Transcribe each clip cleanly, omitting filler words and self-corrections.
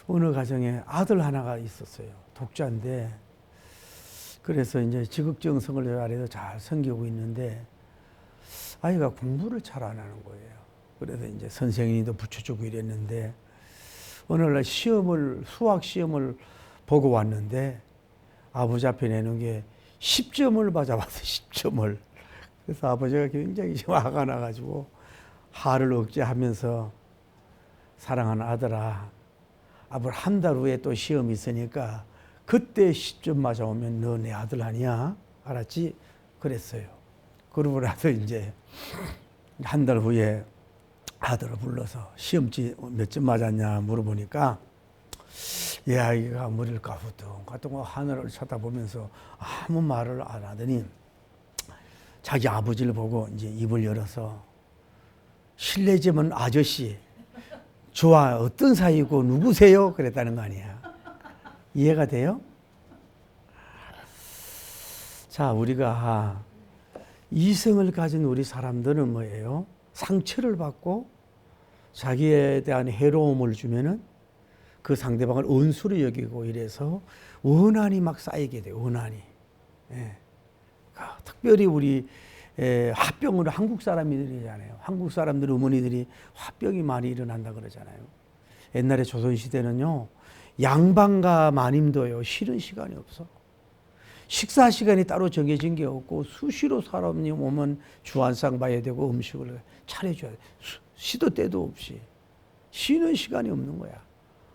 어느 가정에 아들 하나가 있었어요. 독자인데, 그래서 이제 지극정성을 잘해서 잘 섬기고 있는데 아이가 공부를 잘 안 하는 거예요. 그래서 이제 선생님도 붙여주고 이랬는데 어느 날 수학 시험을 보고 왔는데 아버지 앞에 내는 게 10점을 맞아봤어요. 10점을. 그래서 아버지가 굉장히 화가 나가지고 화를 억제하면서 사랑하는 아들아, 앞으로 한 달 후에 또 시험이 있으니까 그때 10점 맞아오면 너 내 아들 아니야? 알았지? 그랬어요. 그러고 나서 이제 한 달 후에 아들을 불러서 시험지 몇 점 맞았냐 물어보니까 이 아이가 머리를 까부뚱까부뚱 하늘을 쳐다보면서 아무 말을 안 하더니 자기 아버지를 보고 이제 입을 열어서 실례지만 아저씨, 저와 어떤 사이고 누구세요? 그랬다는 거 아니야. 이해가 돼요? 자, 우리가 이성을 가진 우리 사람들은 뭐예요? 상처를 받고 자기에 대한 해로움을 주면은 그 상대방을 원수로 여기고 이래서 원한이 막 쌓이게 돼요. 원한이. 예. 특별히 우리 화병으로 한국 사람들이잖아요. 한국 사람들 어머니들이 화병이 많이 일어난다 그러잖아요. 옛날에 조선시대는요, 양반과 마님도요, 쉬는 시간이 없어. 식사 시간이 따로 정해진 게 없고 수시로 사람이 오면 주안상 봐야 되고 음식을 차려줘야 돼. 시도 때도 없이 쉬는 시간이 없는 거야.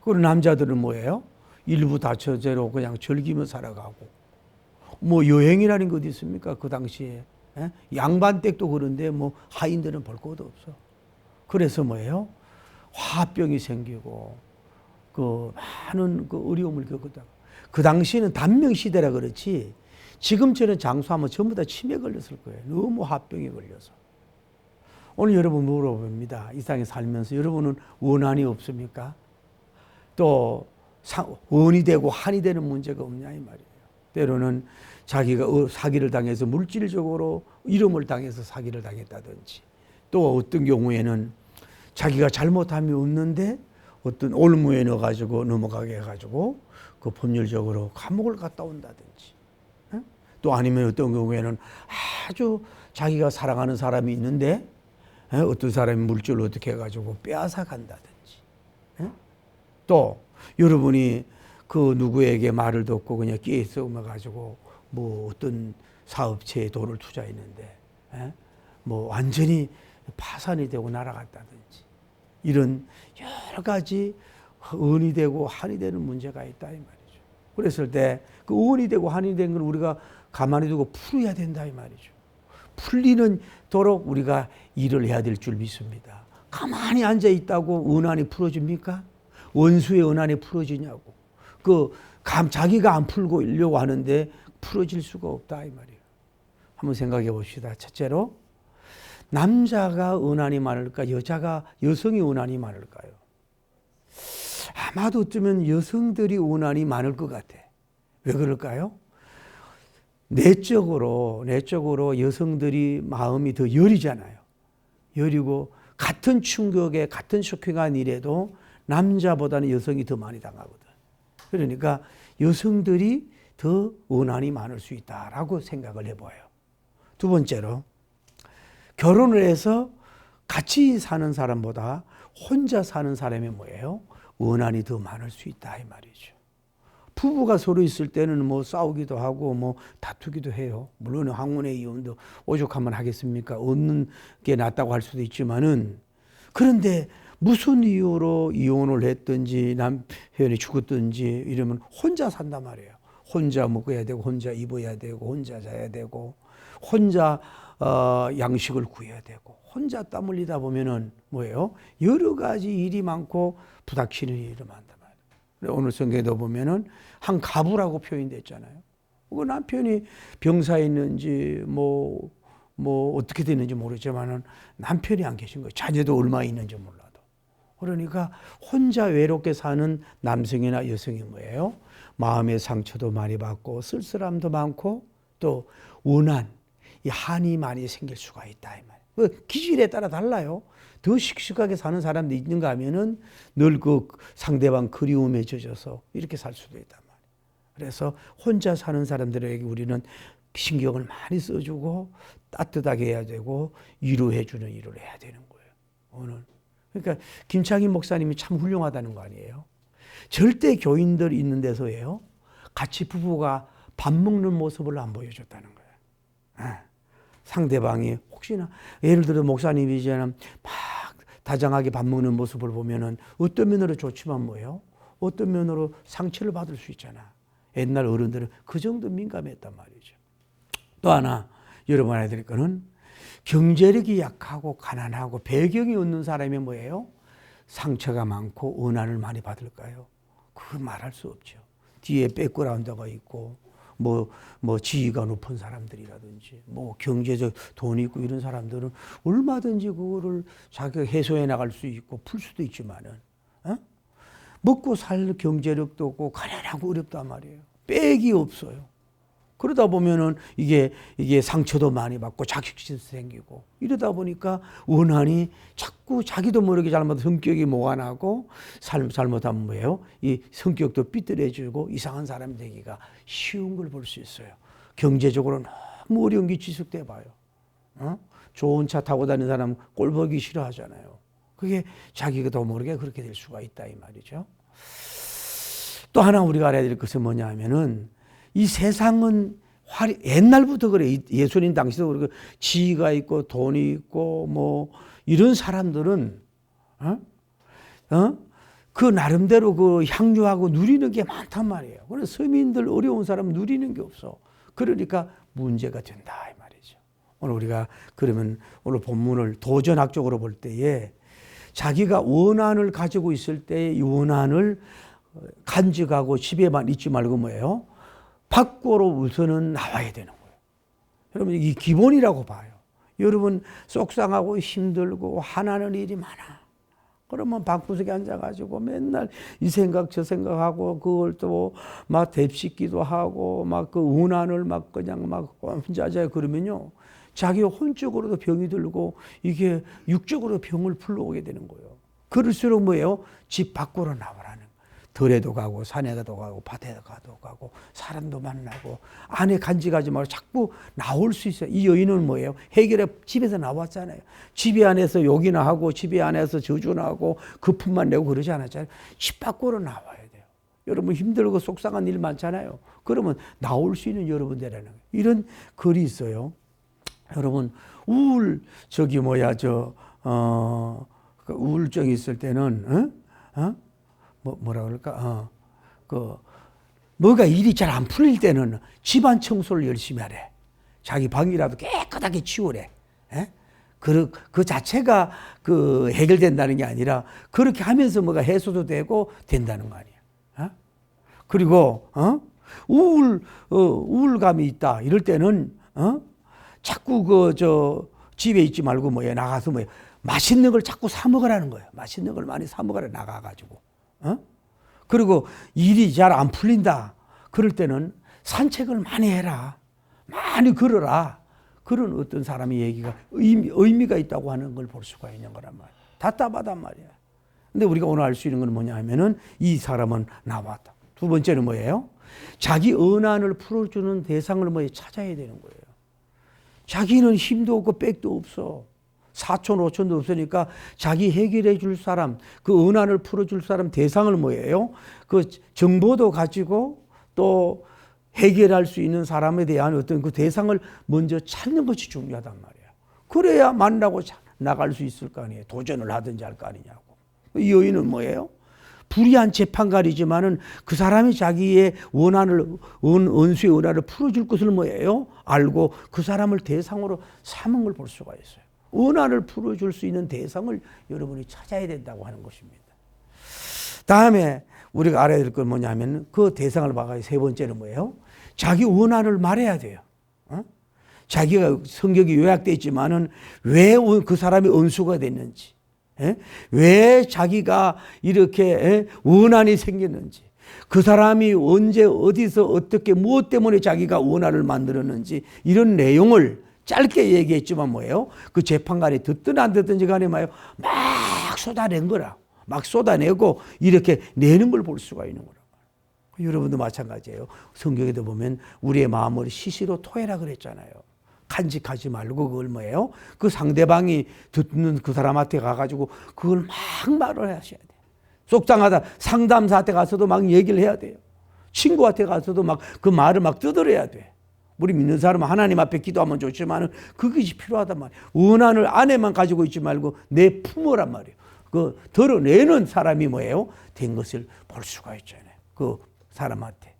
그리고 남자들은 뭐예요? 일부 다처제로 그냥 즐기며 살아가고 뭐 여행이라는 게 어디 있습니까? 그 당시에 양반댁도 그런데 뭐 하인들은 볼 것도 없어. 그래서 뭐예요? 화병이 생기고 그 많은 그 어려움을 겪었다. 그 당시에는 단명 시대라 그렇지 지금처럼 장수하면 전부 다 치매 걸렸을 거예요. 너무 화병이 걸려서. 오늘 여러분 물어봅니다. 이 땅에 살면서 여러분은 원한이 없습니까? 또 원이 되고 한이 되는 문제가 없냐 이 말이에요. 때로는 자기가 사기를 당해서 물질적으로 이름을 당해서 사기를 당했다든지 또 어떤 경우에는 자기가 잘못함이 없는데 어떤 올무에 넣어가지고 넘어가게 해가지고 그 법률적으로 감옥을 갔다 온다든지 또 아니면 어떤 경우에는 아주 자기가 사랑하는 사람이 있는데 어떤 사람이 물질을 어떻게 해가지고 빼앗아 간다든지 또 여러분이 그 누구에게 말을 듣고 그냥 끼에 썩어가지고 뭐 어떤 사업체에 돈을 투자했는데 뭐 완전히 파산이 되고 날아갔다든지 이런 여러 가지 은이 되고 한이 되는 문제가 있다 이 말이죠. 그랬을 때 그 은이 되고 한이 된 걸 우리가 가만히 두고 풀어야 된다 이 말이죠. 풀리는 도록 우리가 일을 해야 될 줄 믿습니다. 가만히 앉아 있다고 은한이 풀어집니까? 원수의 은한이 풀어지냐고. 자기가 안 풀고 이려고 하는데 풀어질 수가 없다 이 말이에요. 한번 생각해 봅시다. 첫째로 남자가 은한이 많을까 여성이 은한이 많을까요? 아마도 어쩌면 여성들이 은한이 많을 것 같아. 왜 그럴까요? 내적으로 여성들이 마음이 더 여리잖아요. 여리고 같은 충격에 같은 쇼킹한 일에도 남자보다는 여성이 더 많이 당하거든. 그러니까 여성들이 더 원한이 많을 수 있다라고 생각을 해봐요. 두 번째로 결혼을 해서 같이 사는 사람보다 혼자 사는 사람이 뭐예요? 원한이 더 많을 수 있다 이 말이죠. 부부가 서로 있을 때는 뭐 싸우기도 하고 뭐 다투기도 해요. 물론 황혼의 이혼도 오죽하면 하겠습니까? 없는 게 낫다고 할 수도 있지만은 그런데 무슨 이유로 이혼을 했든지 남편이 죽었든지 이러면 혼자 산단 말이에요. 혼자 먹어야 되고 혼자 입어야 되고 혼자 자야 되고 혼자 양식을 구해야 되고 혼자 땀 흘리다 보면은 뭐예요? 여러 가지 일이 많고 부닥치는 일이 많단 말이에요. 오늘 성경에도 보면은 한 가부라고 표현됐잖아요. 그 남편이 병사에 있는지 뭐 어떻게 됐는지 모르지만은 남편이 안 계신 거예요. 자녀도 얼마 있는지 몰라도. 그러니까 혼자 외롭게 사는 남성이나 여성이 뭐예요? 마음의 상처도 많이 받고 쓸쓸함도 많고 또 원한, 이 한이 많이 생길 수가 있다 이 말이에요. 그 기질에 따라 달라요. 더 씩씩하게 사는 사람도 있는가 하면은 늘 그 상대방 그리움에 젖어서 이렇게 살 수도 있단 말이에요. 그래서 혼자 사는 사람들에게 우리는 신경을 많이 써주고 따뜻하게 해야 되고 위로해주는 일을 해야 되는 거예요. 오늘. 그러니까 김창인 목사님이 참 훌륭하다는 거 아니에요. 절대 교인들 있는 데서예요. 같이 부부가 밥 먹는 모습을 안 보여줬다는 거예요. 상대방이 혹시나 예를 들어 목사님이잖아 막 다정하게 밥 먹는 모습을 보면은 어떤 면으로 좋지만 뭐예요? 어떤 면으로 상처를 받을 수 있잖아. 옛날 어른들은 그 정도 민감했단 말이죠. 또 하나 여러분 알아야 될 거는 경제력이 약하고 가난하고 배경이 없는 사람이 뭐예요? 상처가 많고 원한을 많이 받을까요? 그거 말할 수 없죠. 뒤에 백그라운드가 있고 뭐 지위가 높은 사람들이라든지 뭐 경제적 돈이 있고 이런 사람들은 얼마든지 그거를 자기가 해소해 나갈 수 있고 풀 수도 있지만은 먹고 살 경제력도 없고 가난하고 어렵단 말이에요. 백이 없어요. 그러다 보면은 이게 상처도 많이 받고 자격지도 생기고 이러다 보니까 원한이 자꾸 자기도 모르게 잘못하면 성격이 모아나고 잘못하면 뭐예요? 이 성격도 삐뚤어지고 이상한 사람이 되기가 쉬운 걸 볼 수 있어요. 경제적으로 너무 어려운 게 지속돼 봐요. 좋은 차 타고 다니는 사람 꼴 보기 싫어하잖아요. 그게 자기가 더 모르게 그렇게 될 수가 있다 이 말이죠. 또 하나 우리가 알아야 될 것은 뭐냐 하면은 이 세상은 옛날부터 그래. 예수님 당시도 그렇고 지위가 있고 돈이 있고 뭐 이런 사람들은 그 나름대로 그 향유하고 누리는 게 많단 말이에요. 그래서 서민들 어려운 사람 누리는 게 없어. 그러니까 문제가 된다 이 말이죠. 오늘 우리가 그러면 오늘 본문을 도전학적으로 볼 때에 자기가 원한을 가지고 있을 때 이 원한을 간직하고 집에만 있지 말고 뭐예요? 밖으로 우선은 나와야 되는 거예요. 여러분 이 기본이라고 봐요. 여러분 속상하고 힘들고 화나는 일이 많아. 그러면 방구석에 앉아가지고 맨날 이 생각 저 생각하고 그걸 또 막 뎁시기도 하고 막 그 원한을 막 그냥 막 혼자 하자 그러면요. 자기 혼적으로도 병이 들고 이게 육적으로 병을 불러오게 되는 거예요. 그럴수록 뭐예요? 집 밖으로 나와라는 거예요. 들에도 가고 산에도 가고 밭에도 가고 사람도 만나고 안에 간직하지 말고 자꾸 나올 수 있어요. 이 여인은 뭐예요? 해결해 집에서 나왔잖아요. 집에 안에서 욕이나 하고 집에 안에서 저주나 하고 거품만 내고 그러지 않았잖아요. 집 밖으로 나와야 돼요. 여러분 힘들고 속상한 일 많잖아요. 그러면 나올 수 있는 여러분들이라는 거예요. 이런 글이 있어요. 여러분 우울증이 있을 때는 뭐라 그럴까? 뭐가 일이 잘 안 풀릴 때는 집안 청소를 열심히 하래. 자기 방이라도 깨끗하게 치우래. 그 자체가 해결된다는 게 아니라 그렇게 하면서 뭐가 해소도 되고 된다는 거 아니야. 그리고 우울감이 있다. 이럴 때는 자꾸 집에 있지 말고 나가서 맛있는 걸 자꾸 사 먹으라는 거예요. 맛있는 걸 많이 사 먹으라 나가가지고. 그리고 일이 잘 안 풀린다. 그럴 때는 산책을 많이 해라. 많이 걸어라. 그런 어떤 사람의 얘기가 의미가 있다고 하는 걸 볼 수가 있는 거란 말이야. 답답하단 말이야. 근데 우리가 오늘 알 수 있는 건 뭐냐 하면은 이 사람은 나왔다. 두 번째는 뭐예요? 자기 원한을 풀어주는 대상을 찾아야 되는 거예요. 자기는 힘도 없고 백도 없어. 4천, 5천도 없으니까 자기 해결해 줄 사람, 그 원한을 풀어줄 사람 대상을 뭐예요? 그 정보도 가지고 또 해결할 수 있는 사람에 대한 어떤 그 대상을 먼저 찾는 것이 중요하단 말이에요. 그래야 만나고 나갈 수 있을 거 아니에요. 도전을 하든지 할 거 아니냐고. 이 여인은 뭐예요? 불의한 재판관이지만은 그 사람이 자기의 원수의 원한을 풀어줄 것을 뭐예요? 알고 그 사람을 대상으로 삼은 걸 볼 수가 있어요. 원한을 풀어줄 수 있는 대상을 여러분이 찾아야 된다고 하는 것입니다. 다음에 우리가 알아야 될 건 뭐냐면 그 대상을 봐가지고 세 번째는 뭐예요? 자기 원한을 말해야 돼요. 자기가 성격이 요약되어 있지만은 왜 그 사람이 원수가 됐는지, 왜 자기가 이렇게 원한이 생겼는지, 그 사람이 언제 어디서 어떻게 무엇 때문에 자기가 원한을 만들었는지 이런 내용을 짧게 얘기했지만 뭐예요? 그 재판관이 듣든 안 듣든지 간에 막 쏟아낸 거라. 막 쏟아내고 이렇게 내는 걸 볼 수가 있는 거라. 여러분도 마찬가지예요. 성경에도 보면 우리의 마음을 시시로 토해라 그랬잖아요. 간직하지 말고 그걸 뭐예요? 그 상대방이 듣는 그 사람한테 가가지고 그걸 막 말을 하셔야 돼요. 속상하다 상담사한테 가서도 막 얘기를 해야 돼요. 친구한테 가서도 막 그 말을 막 뜯어내야 돼. 우리 믿는 사람은 하나님 앞에 기도하면 좋지만 그것이 필요하단 말이에요. 원한을 안에만 가지고 있지 말고 내 품어란 말이에요. 그 드러내는 사람이 뭐예요? 된 것을 볼 수가 있잖아요. 그 사람한테.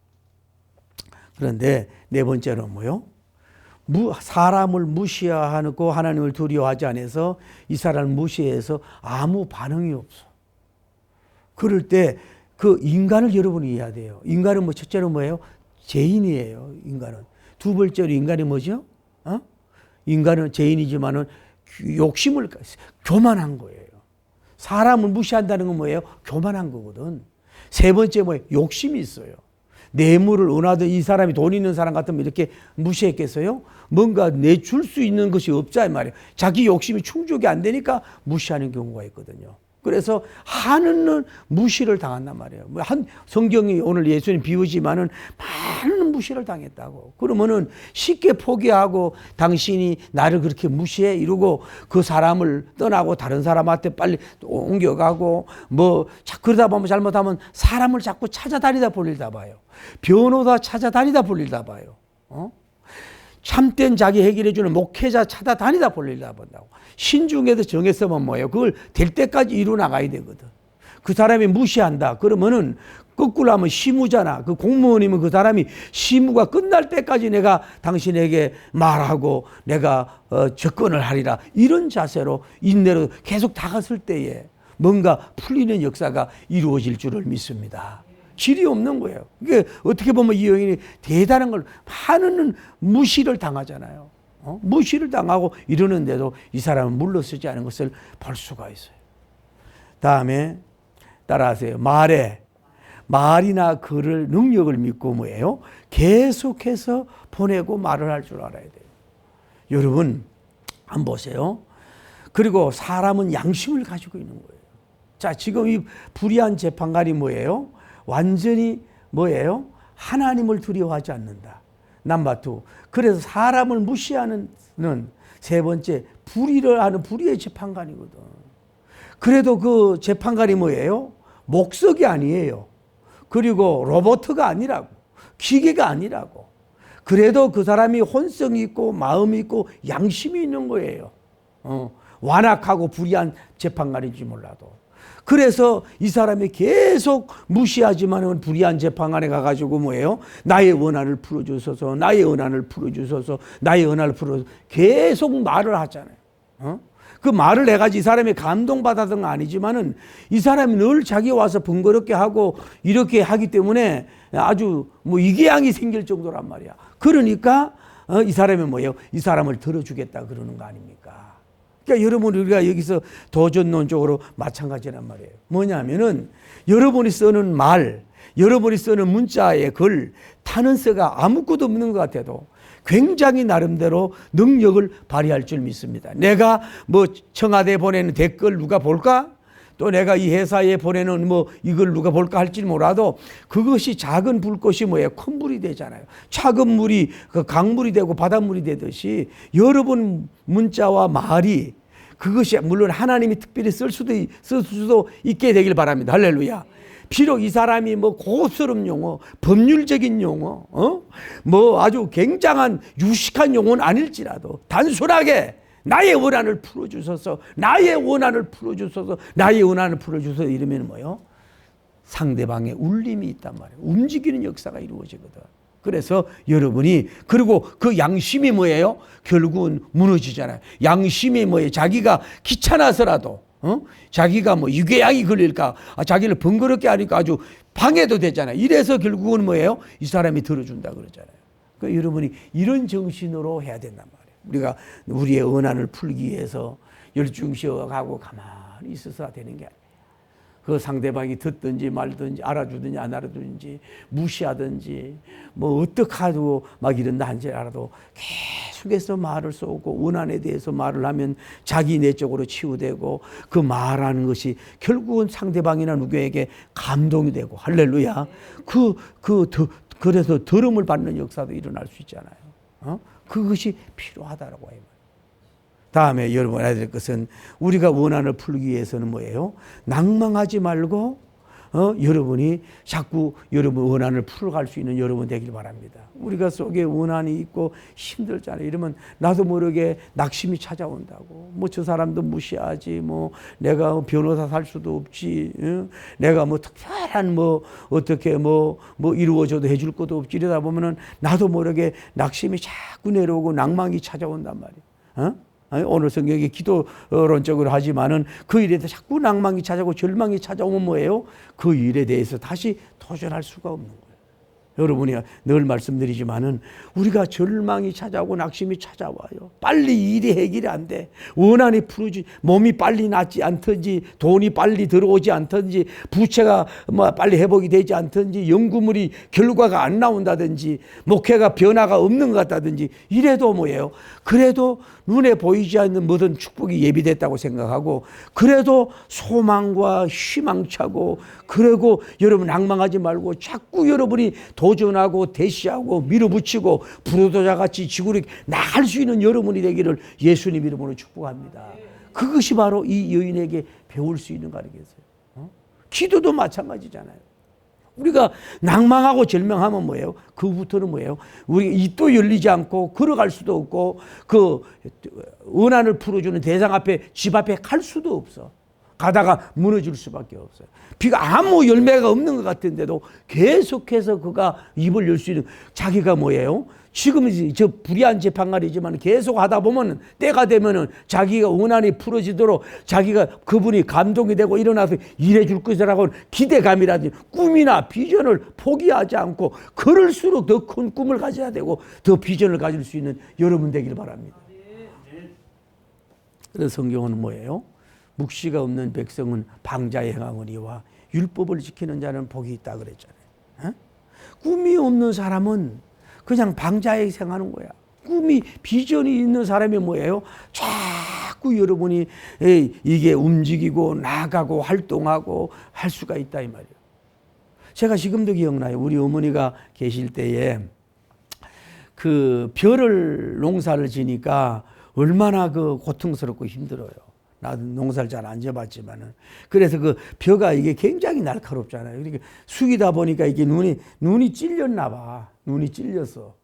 그런데 네 번째는 뭐요? 사람을 무시하고 하나님을 두려워하지 않아서 이 사람을 무시해서 아무 반응이 없어. 그럴 때 그 인간을 여러분이 이해해야 돼요. 인간은 뭐 첫째로 뭐예요? 죄인이에요. 인간은. 두 번째로 인간이 뭐죠? 인간은 죄인이지만은 욕심을 교만한 거예요. 사람을 무시한다는 건 뭐예요? 교만한 거거든. 세 번째 뭐예요? 욕심이 있어요. 뇌물을 원하던 이 사람이 돈 있는 사람 같으면 이렇게 무시했겠어요? 뭔가 내줄 수 있는 것이 없자 이 말이에요. 자기 욕심이 충족이 안 되니까 무시하는 경우가 있거든요. 그래서 하나는 무시를 당한단 말이에요. 성경이 오늘 예수님 비우지만은 많은 무시를 당했다고. 그러면은 쉽게 포기하고 당신이 나를 그렇게 무시해 이러고 그 사람을 떠나고 다른 사람한테 빨리 옮겨가고 뭐 그러다 보면 잘못하면 사람을 자꾸 찾아다니다 볼일다 봐요. 변호사 찾아다니다 볼일다 봐요. 참된 자기 해결해주는 목회자 찾아다니다 볼일다 본다고. 신중에서 정했으면 뭐예요? 그걸 될 때까지 이루어 나가야 되거든. 그 사람이 무시한다. 그러면은 거꾸로 하면 시무잖아. 그 공무원이면 그 사람이 시무가 끝날 때까지 내가 당신에게 말하고 내가 접근을 하리라. 이런 자세로 인내로 계속 다갔을 때에 뭔가 풀리는 역사가 이루어질 줄을 믿습니다. 질이 없는 거예요. 이게 어떻게 보면 이 여인이 대단한 걸 많은 무시를 당하잖아요. 무시를 당하고 이러는데도 이 사람은 물러서지 않은 것을 볼 수가 있어요. 다음에 따라하세요. 말이나 글을 능력을 믿고 뭐예요? 계속해서 보내고 말을 할 줄 알아야 돼요. 여러분 한번 보세요. 그리고 사람은 양심을 가지고 있는 거예요. 자, 지금 이 불의한 재판관이 뭐예요? 완전히 뭐예요? 하나님을 두려워하지 않는다. 넘버 2. 그래서 사람을 무시하는 세 번째 불의를 하는 불의의 재판관이거든. 그래도 그 재판관이 뭐예요? 목석이 아니에요. 그리고 로봇가 아니라고. 기계가 아니라고. 그래도 그 사람이 혼성이 있고 마음이 있고 양심이 있는 거예요. 완악하고 불의한 재판관인지 몰라도. 그래서 이 사람이 계속 무시하지만 불의한 재판관에 가가지고 뭐예요? 나의 원한을 풀어주소서, 나의 원한을 풀어주소서, 나의 원한을 풀어주소서 계속 말을 하잖아요. 그 말을 해가지고 이 사람이 감동받았던 건 아니지만은 이 사람이 늘 자기 와서 번거롭게 하고 이렇게 하기 때문에 아주 뭐 이기양이 생길 정도란 말이야. 그러니까 이 사람이 뭐예요? 이 사람을 들어주겠다 그러는 거 아닙니까? 그러니까 여러분 우리가 여기서 도전론적으로 마찬가지란 말이에요. 뭐냐면은 여러분이 쓰는 말, 여러분이 쓰는 문자의 글, 탄원서가 아무것도 없는 것 같아도 굉장히 나름대로 능력을 발휘할 줄 믿습니다. 내가 뭐 청와대에 보내는 댓글 누가 볼까? 또 내가 이 회사에 보내는 뭐 이걸 누가 볼까 할지 몰라도 그것이 작은 불꽃이 뭐예요? 큰 불이 되잖아요. 작은 물이 그 강물이 되고 바닷물이 되듯이 여러분 문자와 말이 그것이 물론 하나님이 특별히 쓸 수도 있게 되길 바랍니다. 할렐루야. 비록 이 사람이 뭐 고급스러운 용어, 법률적인 용어, 뭐 아주 굉장한 유식한 용어는 아닐지라도 단순하게 나의 원한을 풀어주소서, 나의 원한을 풀어주소서, 나의 원한을 풀어주소서 이러면 뭐요? 상대방의 울림이 있단 말이에요. 움직이는 역사가 이루어지거든. 그래서 여러분이 그리고 그 양심이 뭐예요? 결국은 무너지잖아요. 양심이 뭐예요? 자기가 귀찮아서라도 자기가 뭐 유괴양이 걸릴까? 자기를 번거롭게 하니까 아주 방해도 되잖아요. 이래서 결국은 뭐예요? 이 사람이 들어준다 그러잖아요. 그러니까 여러분이 이런 정신으로 해야 된단 말이에요. 우리가 우리의 언한을 풀기 위해서 열중시어가고 가만히 있어서 되는 게 아니에요. 그 상대방이 듣든지 말든지 알아주든지 안 알아주든지 무시하든지 뭐 어떡하고 막 이런다 한지 알아도 계속해서 말을 쏘고 원한에 대해서 말을 하면 자기 내적으로 치유되고 그 말하는 것이 결국은 상대방이나 누구에게 감동이 되고 할렐루야. 그래서 들음을 받는 역사도 일어날 수 있잖아요. 그것이 필요하다라고 해요. 다음에 여러분 알아야 될 것은 우리가 원한을 풀기 위해서는 뭐예요? 낭망하지 말고 여러분이 자꾸 여러분 원한을 풀어갈 수 있는 여러분 되길 바랍니다. 우리가 속에 원한이 있고 힘들잖아요. 이러면 나도 모르게 낙심이 찾아온다고. 뭐 저 사람도 무시하지. 뭐 내가 변호사 살 수도 없지. 내가 뭐 특별한 뭐 어떻게 뭐 이루어져도 해줄 것도 없지. 이러다 보면은 나도 모르게 낙심이 자꾸 내려오고 낭망이 찾아온단 말이에요. 오늘 성경이 기도론적으로 하지만은 그 일에 대해서 자꾸 낭망이 찾아오고 절망이 찾아오면 뭐예요? 그 일에 대해서 다시 도전할 수가 없는 거예요. 여러분이 늘 말씀드리지만은 우리가 절망이 찾아오고 낙심이 찾아와요. 빨리 일이 해결이 안 돼. 원한이 풀어지, 몸이 빨리 낫지 않든지, 돈이 빨리 들어오지 않든지, 부채가 뭐 빨리 회복이 되지 않든지, 연구물이 결과가 안 나온다든지, 목회가 변화가 없는 것 같다든지, 이래도 뭐예요? 그래도 눈에 보이지 않는 모든 축복이 예비됐다고 생각하고, 그래도 소망과 희망차고, 그리고 여러분 낭망하지 말고 자꾸 여러분이 도전하고 대시하고 밀어붙이고 부도자같이 지구를 나갈 수 있는 여러분이 되기를 예수님 이름으로 축복합니다. 그것이 바로 이 여인에게 배울 수 있는 거 아니겠어요? 기도도 마찬가지잖아요. 우리가 낭망하고 절망하면 뭐예요? 그부터는 뭐예요? 우리 입도 열리지 않고 걸어갈 수도 없고 그 원한을 풀어주는 대상 앞에 집 앞에 갈 수도 없어. 가다가 무너질 수밖에 없어요. 비가 아무 열매가 없는 것 같은데도 계속해서 그가 입을 열 수 있는 자기가 뭐예요? 지금 저 불의한 재판관이지만 계속 하다 보면 때가 되면은 자기가 원한이 풀어지도록 자기가 그분이 감동이 되고 일어나서 일해 줄 것이라고 기대감이라든지 꿈이나 비전을 포기하지 않고 그럴수록 더 큰 꿈을 가져야 되고 더 비전을 가질 수 있는 여러분 되길 바랍니다. 그래서 성경은 뭐예요? 묵시가 없는 백성은 방자에 행하거니와 율법을 지키는 자는 복이 있다 그랬잖아요. 꿈이 없는 사람은 그냥 방자에 생하는 거야. 꿈이 비전이 있는 사람이 뭐예요? 자꾸 여러분이 이게 움직이고 나가고 활동하고 할 수가 있다 이 말이에요. 제가 지금도 기억나요. 우리 어머니가 계실 때에 그 벼를 농사를 지니까 얼마나 그 고통스럽고 힘들어요. 나도 농사를 잘 안 지어봤지만은. 그래서 그 벼가 이게 굉장히 날카롭잖아요. 그러니까 숙이다 보니까 이게 눈이 찔렸나 봐. 눈이 찔렸어.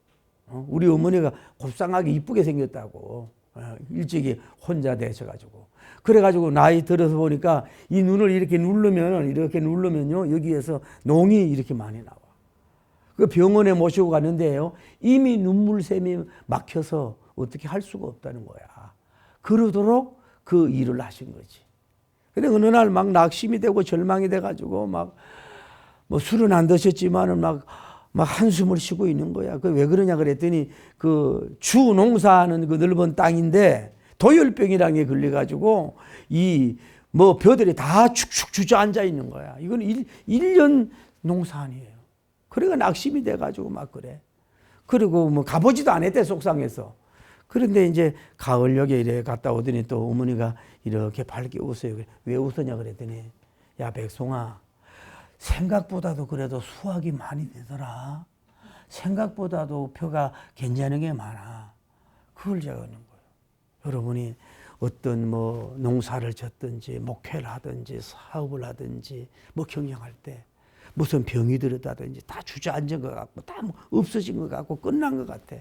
우리 어머니가 곱상하게 이쁘게 생겼다고. 일찍이 혼자 되셔가지고. 그래가지고 나이 들어서 보니까 이 눈을 이렇게 누르면요. 여기에서 농이 이렇게 많이 나와. 그 병원에 모시고 갔는데요. 이미 눈물샘이 막혀서 어떻게 할 수가 없다는 거야. 그러도록 그 일을 하신 거지. 근데 어느 날 막 낙심이 되고 절망이 돼가지고 막 뭐 술은 안 드셨지만은 막 한숨을 쉬고 있는 거야. 그 왜 그러냐 그랬더니 그 주 농사하는 그 넓은 땅인데 도열병이라는 게 걸려가지고 이 뭐 벼들이 다 축축 주저앉아 있는 거야. 이건 1년 농사 아니에요. 그러니까 낙심이 돼가지고 막 그래. 그리고 뭐 가보지도 않았대 속상해서. 그런데 이제 가을녘에 이래 갔다 오더니 또 어머니가 이렇게 밝게 웃어요. 왜 웃었냐 그랬더니 야 백송아 생각보다도 그래도 수확이 많이 되더라. 생각보다도 벼가 괜찮은 게 많아. 그걸 제가 하는 거예요. 여러분이 어떤 뭐 농사를 짓든지 목회를 하든지 사업을 하든지 뭐 경영할 때 무슨 병이 들었다든지 다 주저앉은 것 같고 다 뭐 없어진 것 같고 끝난 것 같아.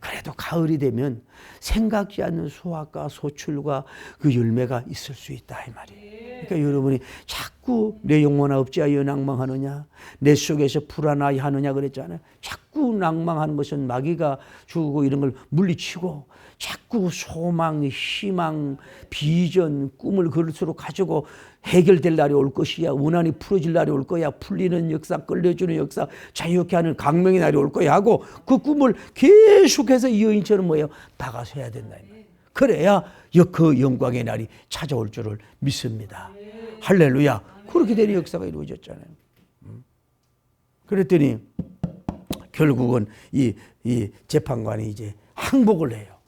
그래도 가을이 되면 생각지 않는 수확과 소출과 그 열매가 있을 수 있다 이 말이에요. 그러니까 여러분이 자꾸 내 영혼아 어찌하여 낭망하느냐, 내 속에서 불안하게 하느냐 그랬잖아요. 자꾸 낭망하는 것은 마귀가 주고 이런 걸 물리치고 자꾸 소망, 희망, 비전, 꿈을 그럴수록 가지고 해결될 날이 올 것이야. 원한이 풀어질 날이 올 거야. 풀리는 역사, 끌려주는 역사, 자유케 하는 강명의 날이 올 거야 하고 그 꿈을 계속해서 이 여인처럼 뭐예요? 다가서야 된다. 그래야 그 영광의 날이 찾아올 줄을 믿습니다. 할렐루야. 그렇게 되는 역사가 이루어졌잖아요. 그랬더니 결국은 이 재판관이 이제 항복을 해요.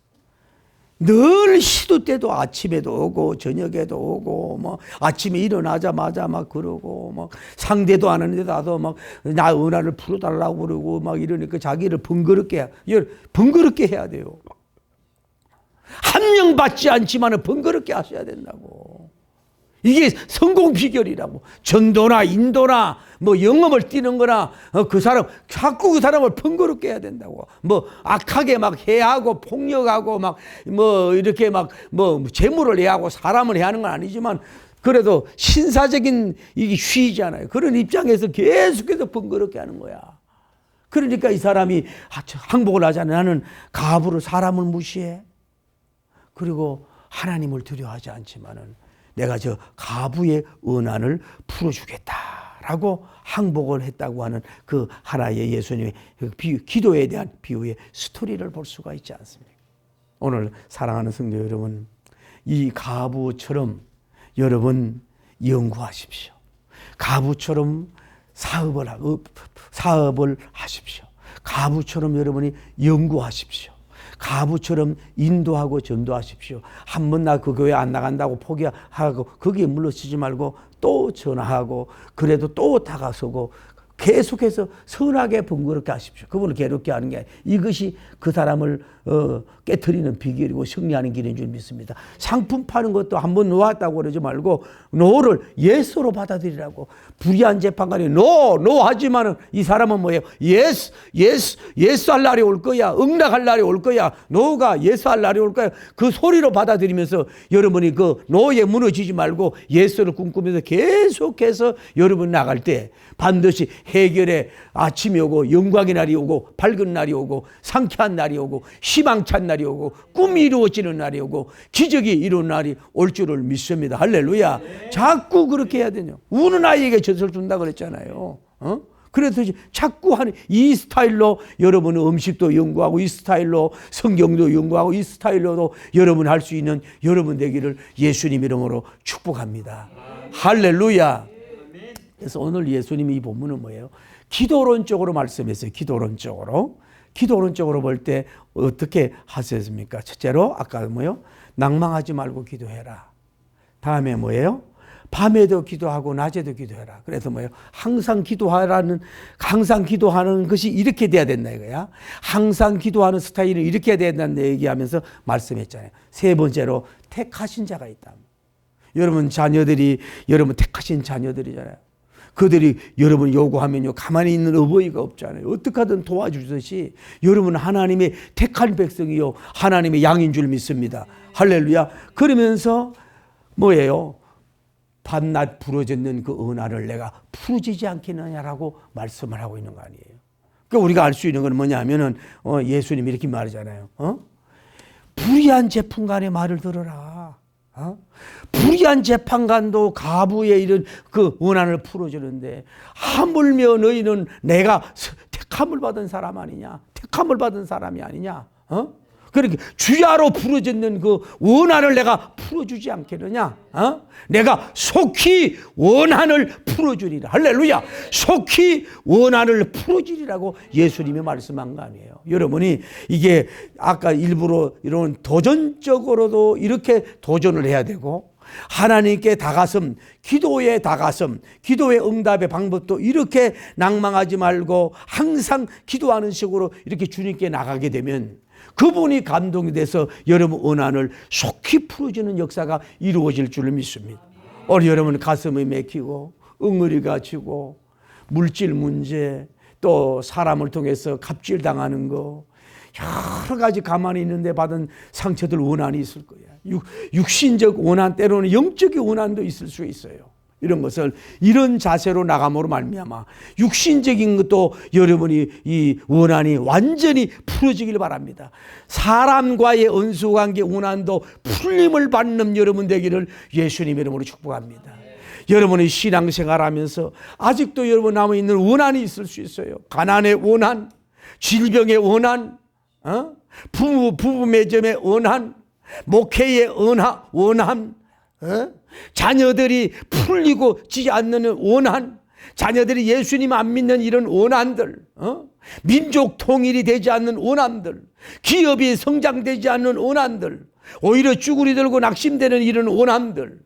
늘 시도 때도 아침에도 오고 저녁에도 오고 뭐 아침에 일어나자마자 막 그러고 막 상대도 안 하는데 나도 막 나 은하를 풀어달라고 그러고 막 이러니까 자기를 번거롭게 해야 돼요. 함령받지 않지만 번거롭게 하셔야 된다고. 이게 성공 비결이라고. 전도나 인도나 뭐 영업을 뛰는 거나 자꾸 그 사람을 번거롭게 해야 된다고. 뭐 악하게 막 해하고 폭력하고 막 뭐 이렇게 막 뭐 재물을 해하고 사람을 해하는 건 아니지만 그래도 신사적인 이게 쉬잖아요. 그런 입장에서 계속해서 번거롭게 하는 거야. 그러니까 이 사람이 항복을 하잖아요. 나는 가부로 사람을 무시해. 그리고 하나님을 두려워하지 않지만은 내가 저 가부의 은한을 풀어주겠다라고 항복을 했다고 하는 그 하나의 예수님의 기도에 대한 비유의 스토리를 볼 수가 있지 않습니까? 오늘 사랑하는 성도 여러분, 이 가부처럼 여러분 연구하십시오. 가부처럼 사업을 하십시오. 가부처럼 여러분이 연구하십시오. 가부처럼 인도하고 전도하십시오. 한 번 나 그 교회 안 나간다고 포기하고 거기에 물러서지 말고 또 전화하고 그래도 또 다가서고 계속해서 선하게 번거롭게 하십시오. 그분을 괴롭게 하는 게 아니라 이것이 그 사람을 깨트리는 비결이고 승리하는 길인 줄 믿습니다. 상품 파는 것도 한번 놓았다고 그러지 말고 노를 예스로 받아들이라고. 불의한 재판관이 노 하지만은 이 사람은 뭐예요? 예스 할 날이 올 거야. 응락할 날이 올 거야. 노가 예스 할 날이 올 거야. 그 소리로 받아들이면서 여러분이 그 노에 무너지지 말고 예스를 꿈꾸면서 계속해서 여러분 나갈 때 반드시 해결의 아침이 오고 영광의 날이 오고 밝은 날이 오고 상쾌한 날이 오고 희망찬 날이 오고 꿈이 이루어지는 날이 오고 기적이 이루어지는 날이 올 줄을 믿습니다. 할렐루야. 네. 자꾸 그렇게 해야 되냐. 우는 아이에게 젖을 준다 그랬잖아요. 그래서 자꾸 하는 이 스타일로 여러분은 음식도 연구하고 이 스타일로 성경도 연구하고 이 스타일로도 여러분 할 수 있는 여러분 되기를 예수님 이름으로 축복합니다. 할렐루야. 그래서 오늘 예수님이 이 본문은 뭐예요? 기도론적으로 말씀했어요. 기도론적으로 볼 때 어떻게 하셨습니까? 첫째로 아까 뭐예요? 낭망하지 말고 기도해라. 다음에 뭐예요? 밤에도 기도하고 낮에도 기도해라. 그래서 뭐예요? 항상 기도하는 것이 이렇게 돼야 된다 이거야. 항상 기도하는 스타일은 이렇게 해야 된다는 얘기하면서 말씀했잖아요. 세 번째로 택하신 자가 있다. 여러분 택하신 자녀들이잖아요. 그들이 여러분 요구하면요 가만히 있는 어버이가 없잖아요. 어떻게 하든 도와주듯이 여러분 하나님의 택한 백성이요 하나님의 양인 줄 믿습니다. 할렐루야. 그러면서 뭐예요? 밤낮 부러졌는 그 은하를 내가 풀어지지 않겠느냐라고 말씀을 하고 있는 거 아니에요. 그러니까 우리가 알 수 있는 건 뭐냐면은 예수님이 이렇게 말하잖아요. 불의한 재판관의 말을 들어라. 불의한 재판관도 가부의 이런 그 원한을 풀어주는데 하물며 너희는 내가 택함을 받은 사람 아니냐? 택함을 받은 사람이 아니냐? 그러니까 주야로 부러졌는 그 원한을 내가 풀어주지 않겠느냐? 내가 속히 원한을 풀어주리라. 할렐루야. 속히 원한을 풀어주리라고 예수님이 말씀한 거 아니에요. 여러분이 이게 아까 일부러 이런 도전적으로도 이렇게 도전을 해야 되고 하나님께 다가섬, 기도의 응답의 방법도 이렇게 낭망하지 말고 항상 기도하는 식으로 이렇게 주님께 나가게 되면 그분이 감동이 돼서 여러분 원한을 속히 풀어주는 역사가 이루어질 줄을 믿습니다. 오늘 여러분 가슴이 막히고 응어리가 지고 물질 문제 또 사람을 통해서 갑질당하는 거 여러 가지 가만히 있는데 받은 상처들 원한이 있을 거야. 육신적 원한 때로는 영적인 원한도 있을 수 있어요. 이런 것을 이런 자세로 나감으로 말미암아 육신적인 것도 여러분이 이 원한이 완전히 풀어지길 바랍니다. 사람과의 은수관계 원한도 풀림을 받는 여러분 되기를 예수님 이름으로 축복합니다. 여러분이 신앙생활하면서 아직도 여러분 남아있는 원한이 있을 수 있어요. 가난의 원한, 질병의 원한, 부부 매점의 원한, 목회의 원한, 자녀들이 풀리고 지지 않는 원한, 자녀들이 예수님 안 믿는 이런 원한들, 민족 통일이 되지 않는 원한들, 기업이 성장되지 않는 원한들, 오히려 쭈구리 들고 낙심되는 이런 원한들,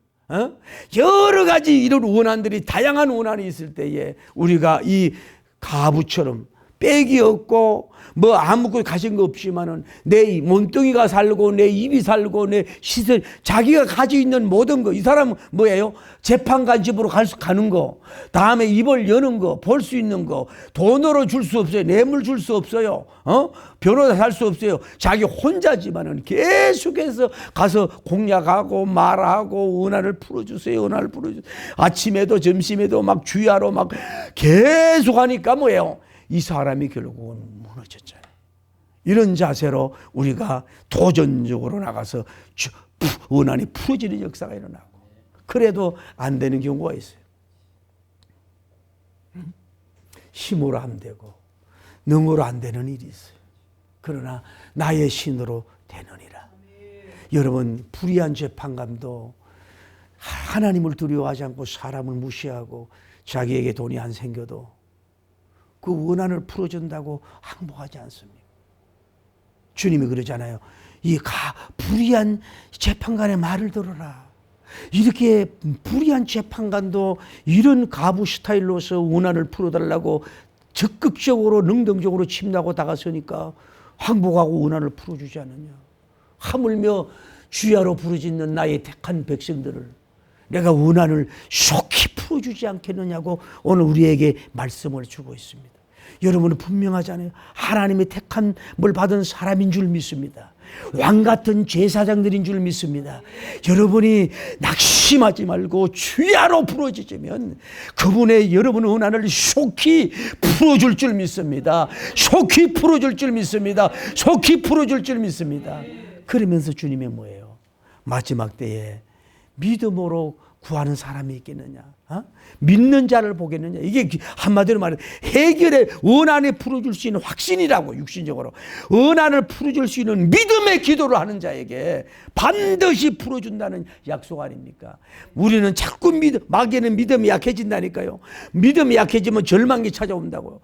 여러 가지 이런 원한들이, 다양한 원한이 있을 때에 우리가 이 가부처럼 빽이 없고 뭐 아무것도 가진 거 없지만은 내 몸뚱이가 살고 내 입이 살고 내 시설, 자기가 가지고 있는 모든 거, 이 사람은 뭐예요? 재판관 집으로 가는 거, 다음에 입을 여는 거, 볼 수 있는 거, 돈으로 줄 수 없어요. 뇌물 줄 수 없어요. 변호사 살 수 없어요. 자기 혼자지만은 계속해서 가서 공약하고 말하고 원한을 풀어주세요. 원한을 풀어주세요. 아침에도 점심에도 막 주야로 막 계속 하니까 뭐예요? 이 사람이 결국은 무너졌잖아요. 이런 자세로 우리가 도전적으로 나가서 원한이 풀어지는 역사가 일어나고, 그래도 안 되는 경우가 있어요. 힘으로 안 되고 능으로 안 되는 일이 있어요. 그러나 나의 신으로 되느니라. 여러분, 불의한 재판관도 하나님을 두려워하지 않고 사람을 무시하고 자기에게 돈이 안 생겨도 그 원한을 풀어준다고 항복하지 않습니까? 주님이 그러잖아요. 이 불의한 재판관의 말을 들어라. 이렇게 불의한 재판관도 이런 가부 스타일로서 원한을 풀어달라고 적극적으로 능동적으로 침나고 다가서니까 항복하고 원한을 풀어주지 않느냐. 하물며 주야로 부르짖는 나의 택한 백성들을 내가 원한을 속히 풀어주지 않겠느냐고 오늘 우리에게 말씀을 주고 있습니다. 여러분은 분명하잖아요. 하나님의 택함을 받은 사람인 줄 믿습니다. 왕 같은 제사장들인 줄 믿습니다. 여러분이 낙심하지 말고 주야로 부르짖으면 그분의 여러분의 원한을 속히 풀어줄 줄 믿습니다. 속히 풀어줄 줄 믿습니다. 속히 풀어줄 줄 믿습니다. 그러면서 주님이 뭐예요? 마지막 때에 믿음으로 구하는 사람이 있겠느냐? 믿는 자를 보겠느냐? 이게 한마디로 말해 해결의 원한에 풀어줄 수 있는 확신이라고. 육신적으로 원한을 풀어줄 수 있는 믿음의 기도를 하는 자에게 반드시 풀어준다는 약속 아닙니까? 우리는 자꾸 마귀는 믿음이 약해진다니까요. 믿음이 약해지면 절망이 찾아온다고요.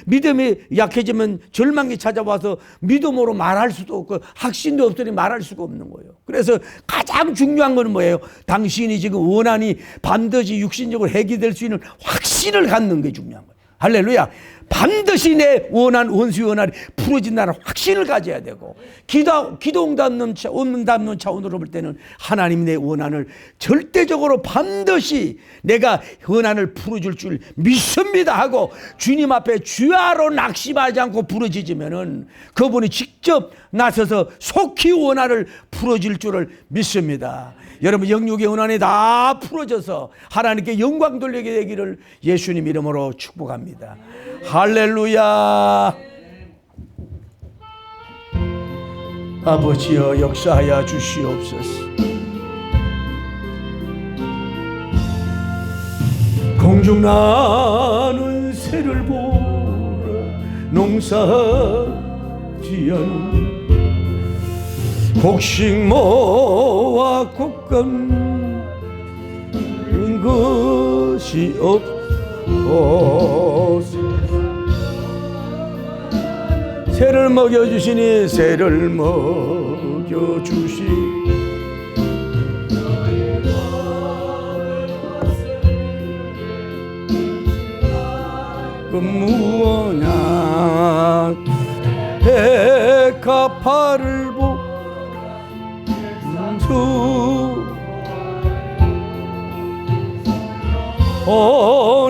믿음이 약해지면 절망이 찾아와서 믿음으로 말할 수도 없고 확신도 없으니 말할 수가 없는 거예요. 그래서 가장 중요한 건 뭐예요? 당신이 지금 원한이 반드시 육신적으로 해결될 수 있는 확신을 갖는 게 중요한 거예요. 할렐루야. 반드시 내 원수의 원한이 풀어진다는 확신을 가져야 되고, 기도 응답론 차원으로 볼 때는 하나님이 내 원한을 절대적으로 반드시 내가 원한을 풀어줄 줄 믿습니다 하고 주님 앞에 주야로 낙심하지 않고 부르짖으면은 그분이 직접 나서서 속히 원한을 풀어줄 줄을 믿습니다. 여러분, 영육의 원한이 다 풀어져서 하나님께 영광 돌리게 되기를 예수님 이름으로 축복합니다. 할렐루야. 아버지여 역사하여 주시옵소서. 공중 나는 새를 보라. 농사지어는 곡식모와 곡감 것이 없어. 새를 먹여주시니 새를 먹여주시. 그 무엇냐 백합화를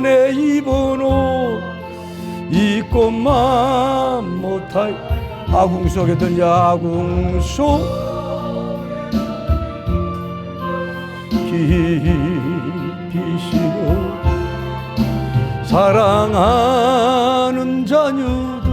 내 입은 옷 입고만 못하이. 아궁 속에 든지 아궁 속 깊이 쉬어 사랑하는 자녀들